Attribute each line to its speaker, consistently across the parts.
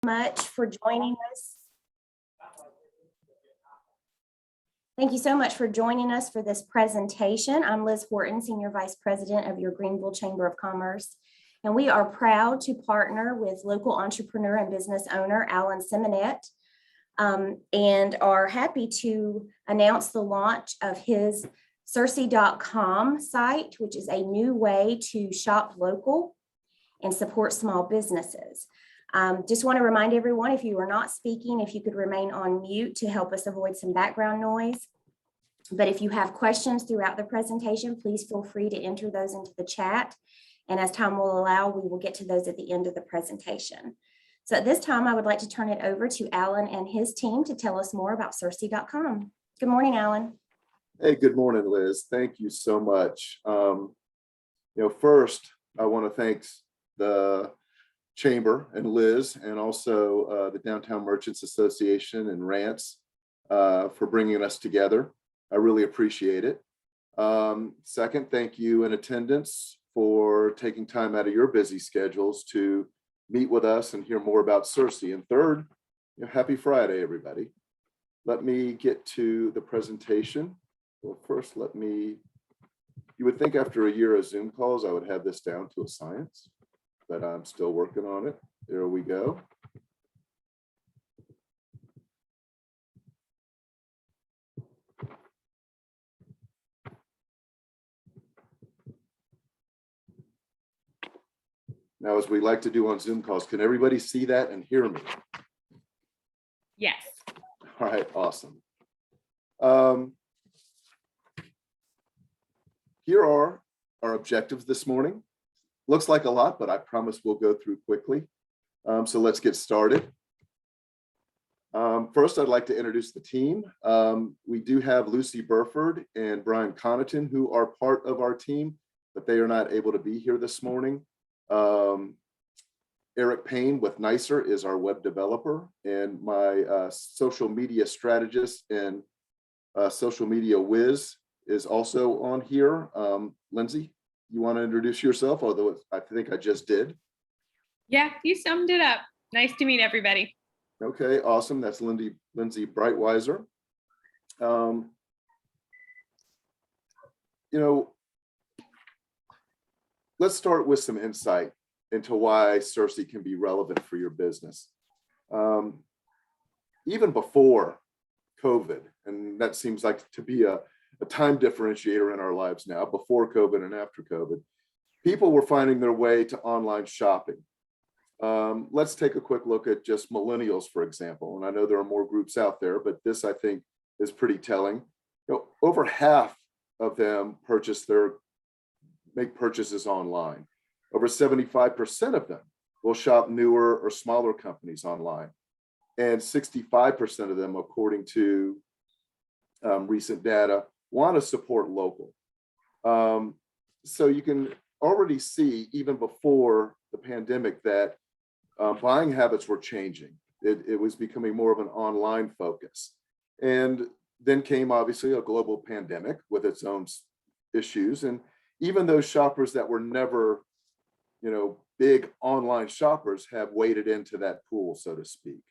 Speaker 1: Much for joining us. Thank you so much for joining us for this presentation. I'm Liz Horton, Senior Vice President of your Greenville Chamber of Commerce, and we are proud to partner with local entrepreneur and business owner Alan Simonette, and are happy to announce the launch of his Cersei.com site, which is a new way to shop local and support small businesses. Just want to remind everyone, if you are not speaking, if you could remain on mute to help us avoid some background noise. But if you have questions throughout the presentation, please feel free to enter those into the chat. And as time will allow, we will get to those at the end of the presentation. So at this time, I would like to turn it over to Alan and his team to tell us more about Cersei.com. Good morning, Alan.
Speaker 2: Hey, good morning, Liz. Thank you so much. First, I want to thank the Chamber and Liz, and also the Downtown Merchants Association and Rants for bringing us together. I really appreciate it. Second, thank you in attendance for taking time out of your busy schedules to meet with us and hear more about Cersei. And third, happy Friday, everybody. Let me get to the presentation. Well, first, you would think after a year of Zoom calls, I would have this down to a science, but I'm still working on it. There we go. Now, as we like to do on Zoom calls, can everybody see that and hear me?
Speaker 3: Yes.
Speaker 2: All right, awesome. Here are our objectives this morning. Looks like a lot, but I promise we'll go through quickly. So let's get started. First, I'd like to introduce the team. We do have Lucy Burford and Brian Connaughton, who are part of our team, but they are not able to be here this morning. Eric Payne with Nicer is our web developer, and my social media strategist and social media whiz is also on here. Lindsay, you want to introduce yourself? Although I think I just did.
Speaker 3: Yeah, you summed it up. Nice to meet everybody.
Speaker 2: Okay, awesome. That's Lindsay Breitweiser. Let's start with some insight into why Cersei can be relevant for your business. Even before COVID, and that seems like to be a time differentiator in our lives now, before COVID and after COVID, people were finding their way to online shopping. Let's take a quick look at just millennials, for example. And I know there are more groups out there, but this I think is pretty telling. Over half of them make purchases online. Over 75% of them will shop newer or smaller companies online. And 65% of them, according to recent data, want to support local. So you can already see, even before the pandemic, that buying habits were changing. It was becoming more of an online focus. And then came obviously a global pandemic with its own issues. And even those shoppers that were never, big online shoppers have waded into that pool, so to speak.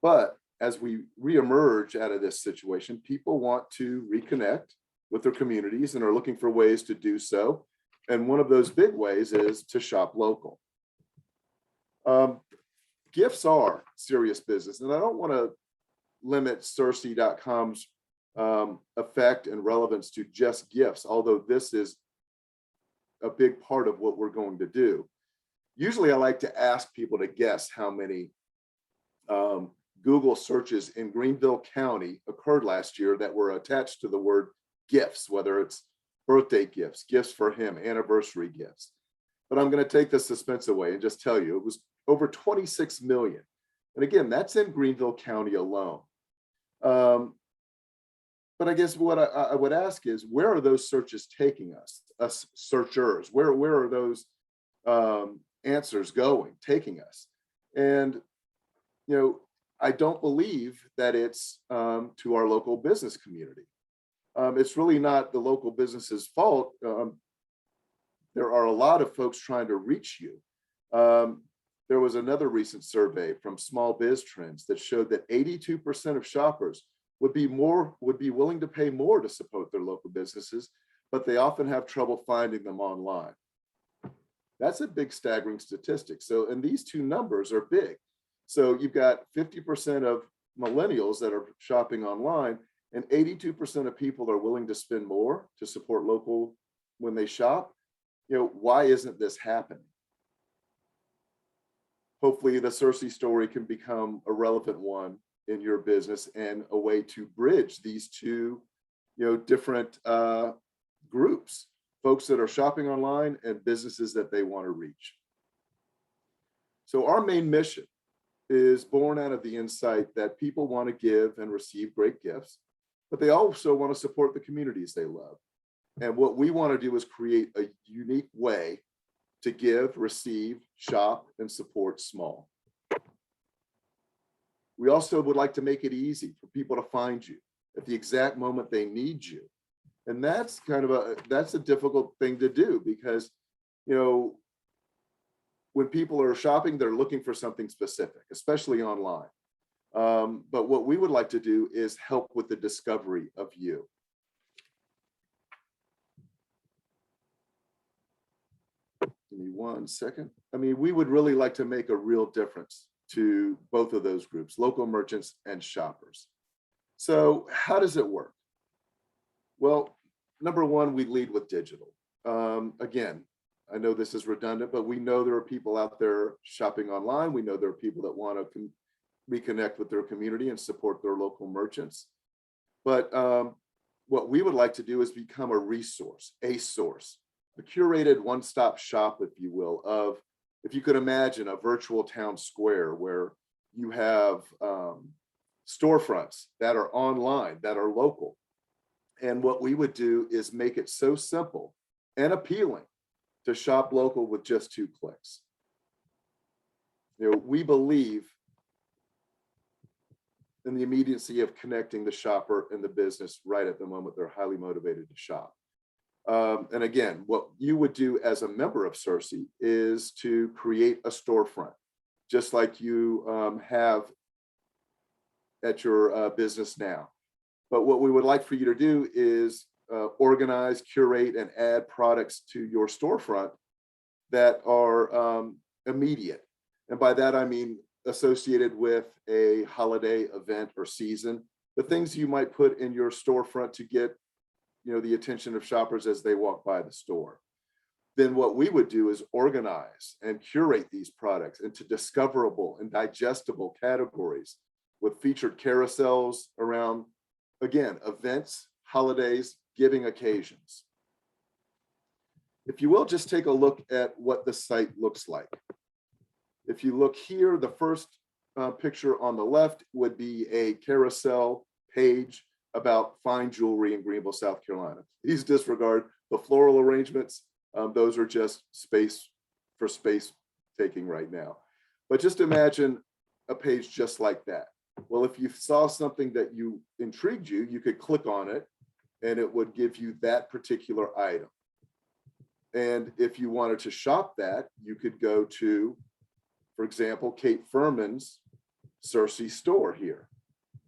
Speaker 2: But as we reemerge out of this situation, people want to reconnect with their communities and are looking for ways to do so. And one of those big ways is to shop local. Gifts are serious business, and I don't want to limit Cersei.com's effect and relevance to just gifts, although this is a big part of what we're going to do. Usually I like to ask people to guess how many Google searches in Greenville County occurred last year that were attached to the word gifts, whether it's birthday gifts, gifts for him, anniversary gifts. But I'm going to take the suspense away and just tell you it was over 26 million. And again, that's in Greenville County alone. But I guess what I would ask is, where are those searches taking us searchers? Where are those answers taking us? And, I don't believe that it's to our local business community. It's really not the local business's fault. There are a lot of folks trying to reach you. there was another recent survey from Small Biz Trends that showed that 82% of shoppers would be willing to pay more to support their local businesses, but they often have trouble finding them online. That's a big staggering statistic. So, and these two numbers are big. So you've got 50% of millennials that are shopping online, and 82% of people are willing to spend more to support local when they shop. You know, why isn't this happening? Hopefully the Cersei story can become a relevant one in your business and a way to bridge these two, different groups, folks that are shopping online and businesses that they want to reach. So our main mission is born out of the insight that people want to give and receive great gifts, but they also want to support the communities they love. And what we want to do is create a unique way to give, receive, shop, and support small. We also would like to make it easy for people to find you at the exact moment they need you. And that's that's a difficult thing to do because, when people are shopping, they're looking for something specific, especially online. But what we would like to do is help with the discovery of you. Give me 1 second. I mean, we would really like to make a real difference to both of those groups, local merchants and shoppers. So how does it work? Well, number one, we lead with digital. Again, I know this is redundant, but we know there are people out there shopping online. We know there are people that want to reconnect with their community and support their local merchants. But what we would like to do is become a resource, a source, a curated one-stop shop, if you will, of, if you could imagine a virtual town square where you have storefronts that are online, that are local. And what we would do is make it so simple and appealing to shop local with just 2 clicks. We believe in the immediacy of connecting the shopper and the business right at the moment they're highly motivated to shop. And again, what you would do as a member of Cersei is to create a storefront, just like you have at your business now. But what we would like for you to do is organize, curate, and add products to your storefront that are immediate. And by that, I mean associated with a holiday event or season, the things you might put in your storefront to get the attention of shoppers as they walk by the store. Then what we would do is organize and curate these products into discoverable and digestible categories with featured carousels around, again, events, holidays, giving occasions. If you will, just take a look at what the site looks like. If you look here, the first picture on the left would be a carousel page about fine jewelry in Greenville, South Carolina. Please disregard the floral arrangements. Those are just space for space taking right now. But just imagine a page just like that. Well, if you saw something that intrigued you, you could click on it and it would give you that particular item. And if you wanted to shop that, you could go to, for example, Kate Furman's Cersei store here,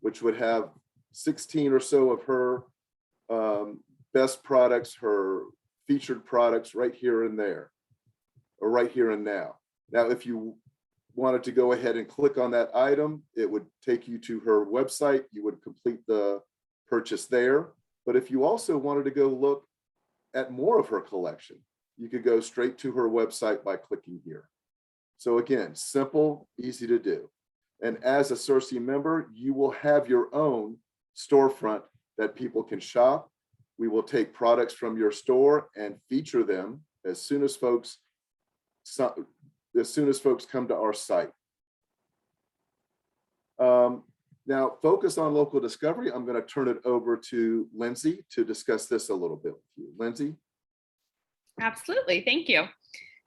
Speaker 2: which would have 16 or so of her best products, her featured products right here and there, or right here and now. Now, if you wanted to go ahead and click on that item, it would take you to her website. You would complete the purchase there. But if you also wanted to go look at more of her collection, you could go straight to her website by clicking here. So again, simple, easy to do. And as a Cersei member, you will have your own storefront that people can shop. We will take products from your store and feature them as soon as folks come to our site. Now, focus on local discovery. I'm going to turn it over to Lindsay to discuss this a little bit with you. Lindsay?
Speaker 3: Absolutely. Thank you.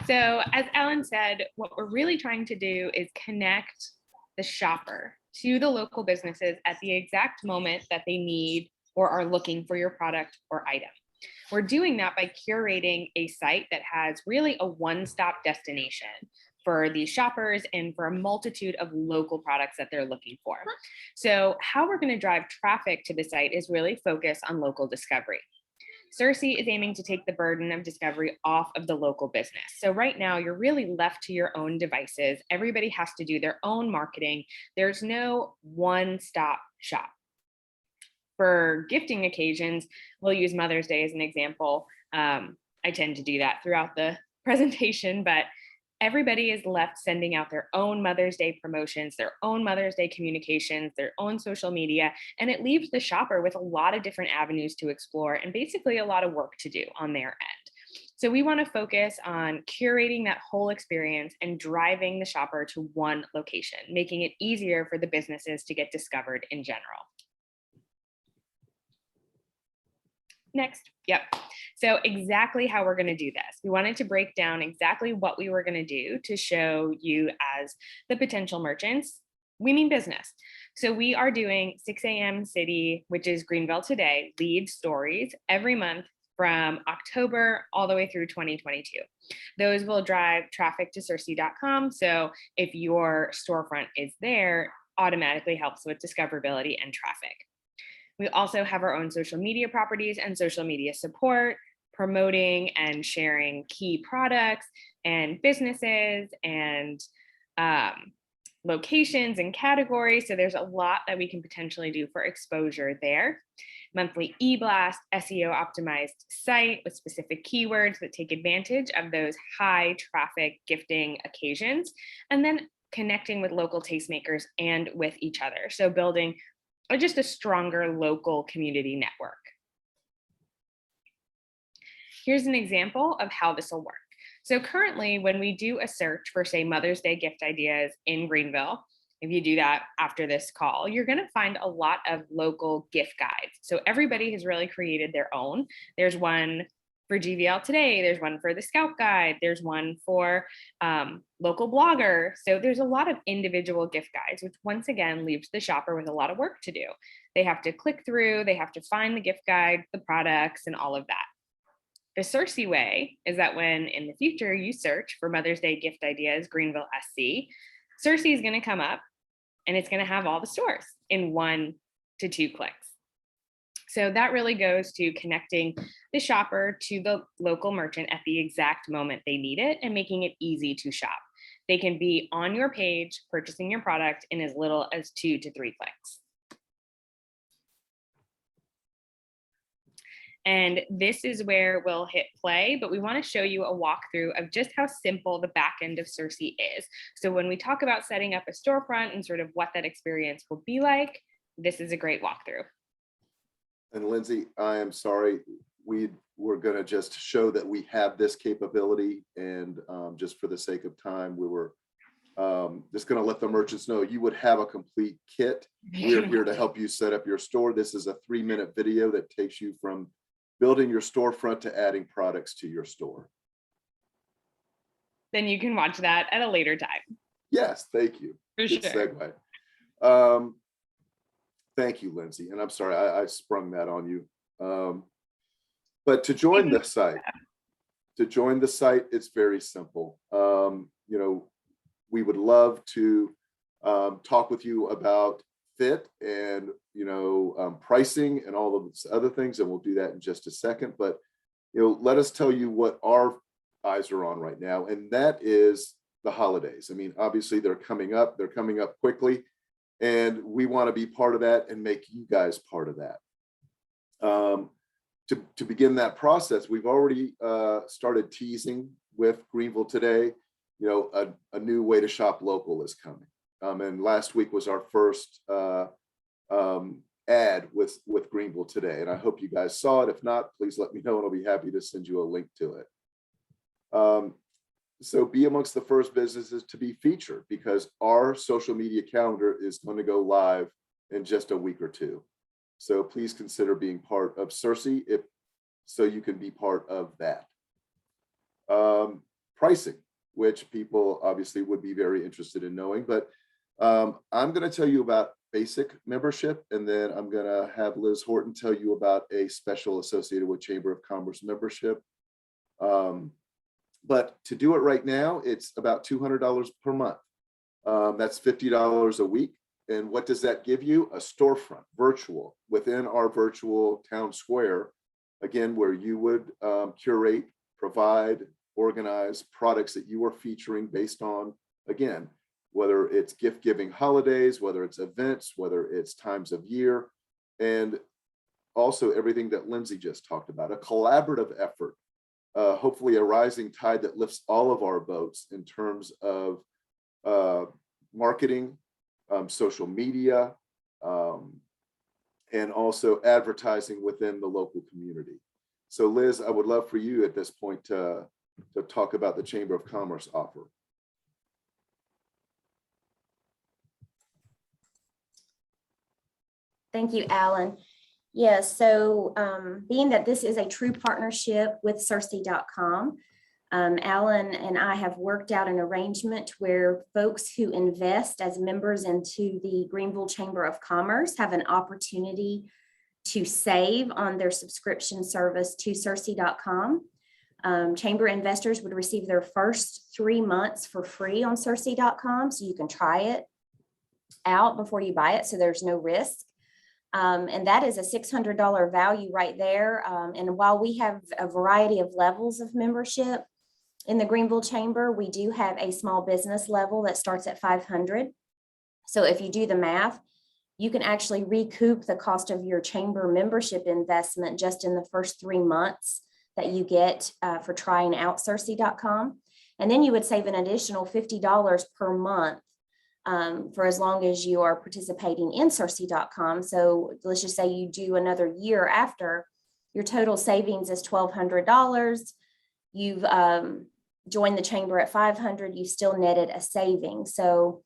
Speaker 3: So as Ellen said, what we're really trying to do is connect the shopper to the local businesses at the exact moment that they need or are looking for your product or item. We're doing that by curating a site that has really a one-stop destination for these shoppers and for a multitude of local products that they're looking for. So how we're going to drive traffic to the site is really focus on local discovery. Cersei is aiming to take the burden of discovery off of the local business. So right now you're really left to your own devices. Everybody has to do their own marketing. There's no one-stop shop. For gifting occasions, we'll use Mother's Day as an example. I tend to do that throughout the presentation, but everybody is left sending out their own Mother's Day promotions, their own Mother's Day communications, their own social media, and it leaves the shopper with a lot of different avenues to explore and basically a lot of work to do on their end. So we want to focus on curating that whole experience and driving the shopper to one location, making it easier for the businesses to get discovered in general. Next, yep. So exactly how we're going to do this. We wanted to break down exactly what we were going to do to show you as the potential merchants. We mean business. So we are doing 6 a.m. City, which is Greenville Today, lead stories every month from October all the way through 2022. Those will drive traffic to Cersei.com. So if your storefront is there, automatically helps with discoverability and traffic. We also have our own social media properties and social media support, promoting and sharing key products and businesses and locations and categories. So there's a lot that we can potentially do for exposure there. Monthly e-blast, SEO optimized site with specific keywords that take advantage of those high traffic gifting occasions, and then connecting with local tastemakers and with each other. So building just a stronger local community network. Here's an example of how this will work. So currently, when we do a search for, say, Mother's Day gift ideas in Greenville, if you do that after this call, you're going to find a lot of local gift guides. So everybody has really created their own. There's one for GVL Today, there's one for the Scout Guide, there's one for local blogger. So there's a lot of individual gift guides, which once again leaves the shopper with a lot of work to do. They have to click through, they have to find the gift guide, the products, and all of that. The Cersei way is that when in the future you search for Mother's Day gift ideas, Greenville SC, Cersei is going to come up and it's going to have all the stores in 1 to 2 clicks. So that really goes to connecting the shopper to the local merchant at the exact moment they need it and making it easy to shop. They can be on your page purchasing your product in as little as 2 to 3 clicks. And this is where we'll hit play, but we want to show you a walkthrough of just how simple the back end of Cersei is. So when we talk about setting up a storefront and sort of what that experience will be like, this is a great walkthrough.
Speaker 2: And Lindsay, I am sorry, we were going to just show that we have this capability, and just for the sake of time, we were just going to let the merchants know you would have a complete kit. We're here to help you set up your store. This is a 3-minute video that takes you from building your storefront to adding products to your store.
Speaker 3: Then you can watch that at a later time.
Speaker 2: Yes, thank you.
Speaker 3: For
Speaker 2: Good
Speaker 3: sure.
Speaker 2: segue. Thank you, Lindsay. And I'm sorry, I sprung that on you. But to join the site, it's very simple. We would love to talk with you about fit and pricing and all of these other things, and we'll do that in just a second. But let us tell you what our eyes are on right now, and that is the holidays. I mean, obviously they're coming up quickly, and we want to be part of that and make you guys part of that. To begin that process, we've already started teasing with Greenville Today. A new way to shop local is coming. And last week was our first ad with Greenville Today, and I hope you guys saw it. If not, please let me know, and I'll be happy to send you a link to it. So be amongst the first businesses to be featured, because our social media calendar is going to go live in just a week or two. So please consider being part of Cersei so you can be part of that. Pricing, which people obviously would be very interested in knowing, but I'm going to tell you about basic membership, and then I'm going to have Liz Horton tell you about a special associated with Chamber of Commerce membership. But to do it right now, it's about $200 per month. That's $50 a week. And what does that give you? A storefront, virtual, within our virtual town square, again, where you would curate, provide, organize products that you are featuring based on, again, whether it's gift giving holidays, whether it's events, whether it's times of year, and also everything that Lindsay just talked about, a collaborative effort, hopefully a rising tide that lifts all of our boats in terms of marketing, social media, and also advertising within the local community. So Liz, I would love for you at this point to talk about the Chamber of Commerce offer.
Speaker 1: Thank you, Alan. Yes, so being that this is a true partnership with Cersei.com, Alan and I have worked out an arrangement where folks who invest as members into the Greenville Chamber of Commerce have an opportunity to save on their subscription service to Cersei.com. Chamber investors would receive their first 3 months for free on Cersei.com, so you can try it out before you buy it, so there's no risk. And that is a $600 value right there. And while we have a variety of levels of membership in the Greenville Chamber, we do have a small business level that starts at $500. So if you do the math, you can actually recoup the cost of your chamber membership investment just in the first 3 months that you get for trying out Cersei.com. And then you would save an additional $50 per month for as long as you are participating in Cersei.com. So let's just say you do another year after, your total savings is $1,200. You've joined the chamber at $500, you still netted a saving. So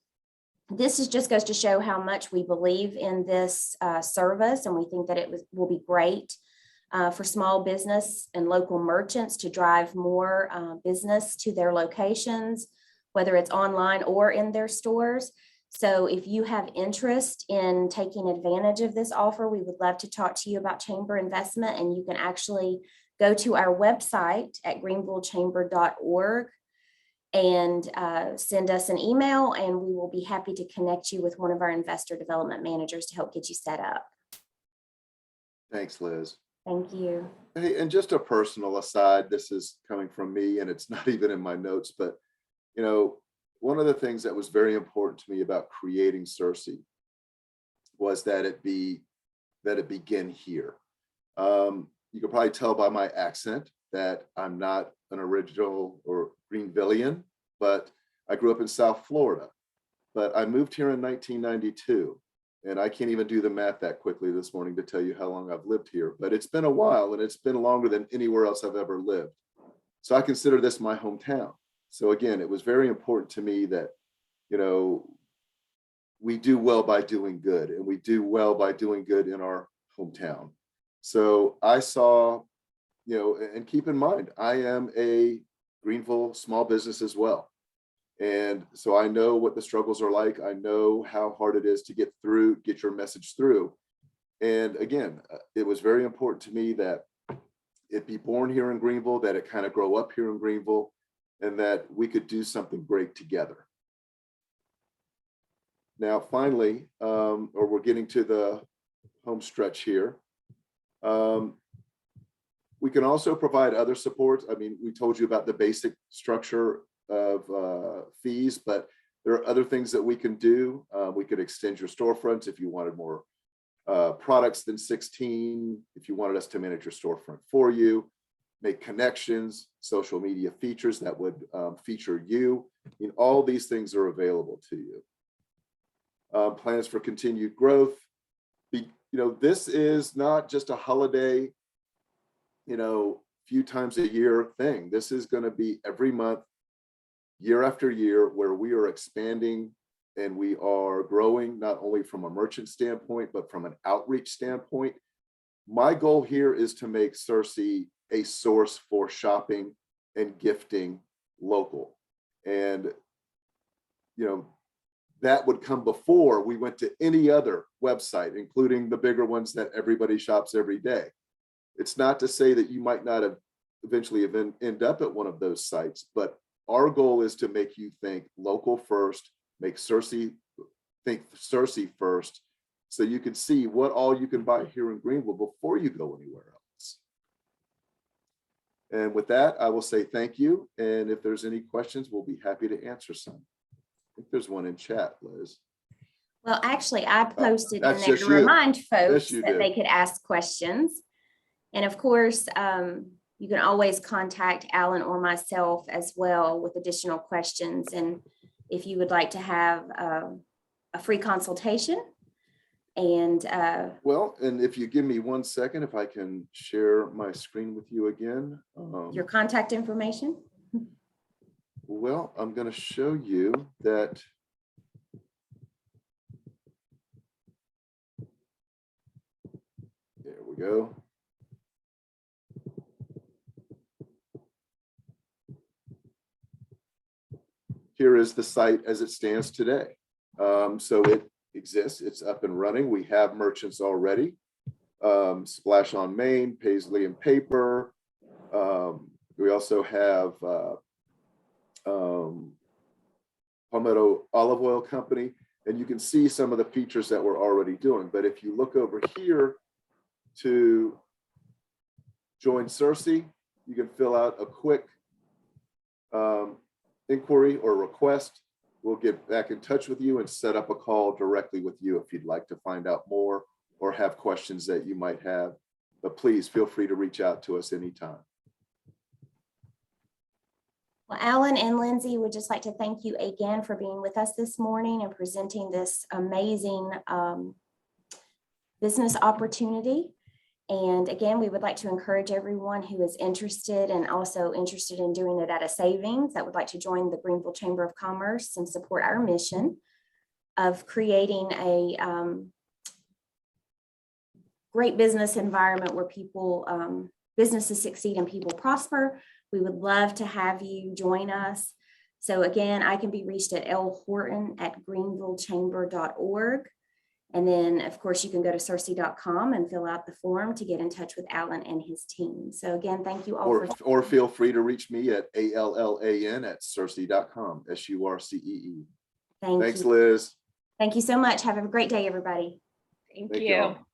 Speaker 1: this just goes to show how much we believe in this service, and we think that will be great for small business and local merchants to drive more business to their locations, whether it's online or in their stores. So if you have interest in taking advantage of this offer, we would love to talk to you about chamber investment, and you can actually go to our website at greenvillechamber.org and send us an email, and we will be happy to connect you with one of our investor development managers to help get you set up.
Speaker 2: Thanks, Liz.
Speaker 1: Thank you.
Speaker 2: Hey, and just a personal aside, this is coming from me and it's not even in my notes, but you know, one of the things that was very important to me about creating Cersei was that it begin here. You can probably tell by my accent that I'm not an original or Greenvillian, but I grew up in South Florida. But I moved here in 1992, and I can't even do the math that quickly this morning to tell you how long I've lived here, but it's been a while, and it's been longer than anywhere else I've ever lived. So I consider this my hometown. So again, it was very important to me that, you know, we do well by doing good, and we do well by doing good in our hometown. So I saw, you know, and keep in mind, I am a Greenville small business as well. And so I know what the struggles are like. I know how hard it is to get your message through. And again, it was very important to me that it be born here in Greenville, that it kind of grow up here in Greenville, and that we could do something great together. Now, finally, or we're getting to the home stretch here. We can also provide other supports. I mean, we told you about the basic structure of fees, but there are other things that we can do. We could extend your storefronts if you wanted more products than 16, if you wanted us to manage your storefront for you, make connections, social media features that would feature you. I mean, all these things are available to you. Plans for continued growth. You know, this is not just a holiday, you know, few times a year thing. This is going to be every month, year after year, where we are expanding and we are growing, not only from a merchant standpoint, but from an outreach standpoint. My goal here is to make Cersei a source for shopping and gifting local. And, you know, that would come before we went to any other website, including the bigger ones that everybody shops every day. It's not to say that you might not have eventually end up at one of those sites. But our goal is to make you think local first, make Cersei think Cersei first, so you can see what all you can buy here in Greenville before you go anywhere else. And with that, I will say thank you. And if there's any questions, we'll be happy to answer some. I think there's one in chat, Liz.
Speaker 1: Well, actually, I posted in
Speaker 2: that's
Speaker 1: there to
Speaker 2: just you.
Speaker 1: remind folks
Speaker 2: you
Speaker 1: that
Speaker 2: did.
Speaker 1: they could ask questions. And of course, you can always contact Alan or myself as well with additional questions. And if you would like to have a free consultation. And
Speaker 2: well, and if you give me 1 second, if I can share my screen with you again.
Speaker 1: your contact information.
Speaker 2: Well, I'm going to show you that. There we go. Here is the site as it stands today. So it exists, it's up and running. We have merchants already. Splash on Main, Paisley and Paper. We also have Palmetto Olive Oil Company, and you can see some of the features that we're already doing. But if you look over here to join Cersei, you can fill out a quick inquiry or request. We'll get back in touch with you and set up a call directly with you if you'd like to find out more or have questions that you might have. But please feel free to reach out to us anytime.
Speaker 1: Well, Alan and Lindsay would just like to thank you again for being with us this morning and presenting this amazing business opportunity. And again, we would like to encourage everyone who is interested and also interested in doing it at a savings that would like to join the Greenville Chamber of Commerce and support our mission of creating a great business environment where people, businesses succeed and people prosper. We would love to have you join us. So again, I can be reached at lhorton@greenvillechamber.org. And then, of course, you can go to cersei.com and fill out the form to get in touch with Alan and his team. So again, thank you all.
Speaker 2: Or feel free to reach me at allan@cersei.com, SURCEE. Thanks,
Speaker 1: you.
Speaker 2: Liz.
Speaker 1: Thank you so much. Have a great day, everybody.
Speaker 3: Thank
Speaker 2: Thank
Speaker 3: you.
Speaker 2: y'all.